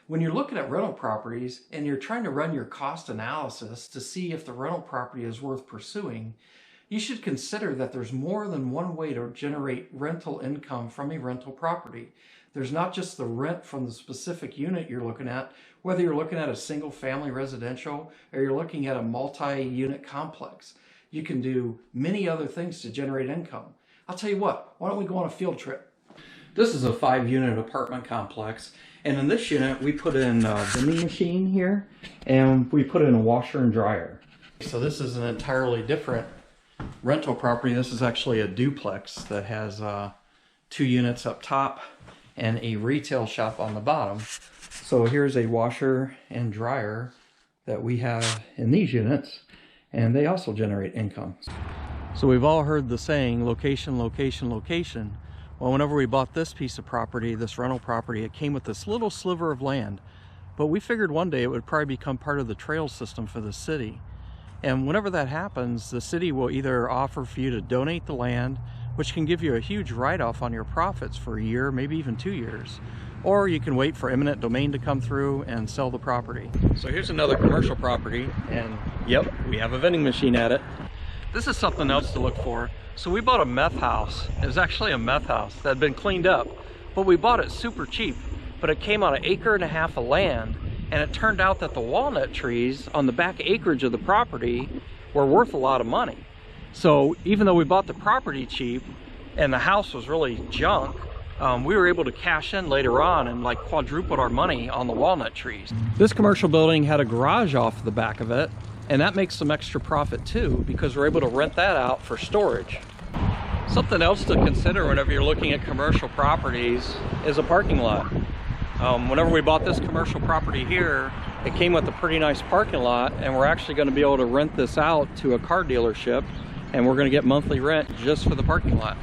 When you're looking at rental properties and you're trying to run your cost analysis to see if the rental property is worth pursuing, you should consider that there's more than one way to generate rental income from a rental property. There's not just the rent from the specific unit you're looking at, whether you're looking at a single family residential or you're looking at a multi-unit complex. You can do many other things to generate income. I'll tell you what, why don't we go on a field trip? This is a 5-unit apartment complex, and in this unit we put in a vending machine here and we put in a washer and dryer. So this is an entirely different rental property. This is actually a duplex that has 2 units up top and a retail shop on the bottom. So here's a washer and dryer that we have in these units, and they also generate income. So we've all heard the saying, location, location, location. Well, whenever we bought this piece of property, this rental property, it came with this little sliver of land. But we figured one day it would probably become part of the trail system for the city. And whenever that happens, the city will either offer for you to donate the land, which can give you a huge write-off on your profits for a year, maybe even 2 years. Or you can wait for eminent domain to come through and sell the property. So here's another commercial property, and yep, we have a vending machine at it. This is something else to look for. So we bought a meth house. It was actually a meth house that had been cleaned up, but we bought it super cheap. But it came on 1.5 acres of land, and it turned out that the walnut trees on the back acreage of the property were worth a lot of money. So even though we bought the property cheap and the house was really junk, we were able to cash in later on and like quadrupled our money on the walnut trees. This commercial building had a garage off the back of it, and that makes some extra profit too, because we're able to rent that out for storage. Something else to consider whenever you're looking at commercial properties is a parking lot. Whenever we bought this commercial property here, it came with a pretty nice parking lot, and we're actually going to be able to rent this out to a car dealership, and we're going to get monthly rent just for the parking lot.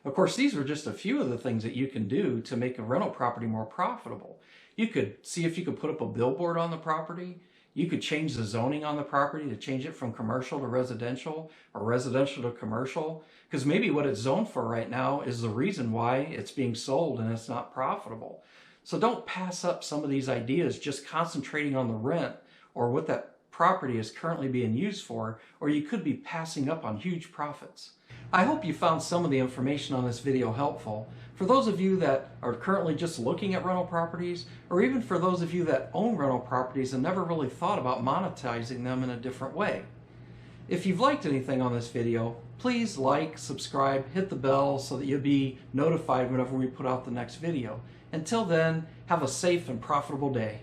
Of course, these are just a few of the things that you can do to make a rental property more profitable. You could see if you could put up a billboard on the property. You could change the zoning on the property to change it from commercial to residential or residential to commercial, because maybe what it's zoned for right now is the reason why it's being sold and it's not profitable. So don't pass up some of these ideas just concentrating on the rent or what that property is currently being used for, or you could be passing up on huge profits. I hope you found some of the information on this video helpful. For those of you that are currently just looking at rental properties, or even for those of you that own rental properties and never really thought about monetizing them in a different way. If you've liked anything on this video, please like, subscribe, hit the bell so that you'll be notified whenever we put out the next video. Until then, have a safe and profitable day.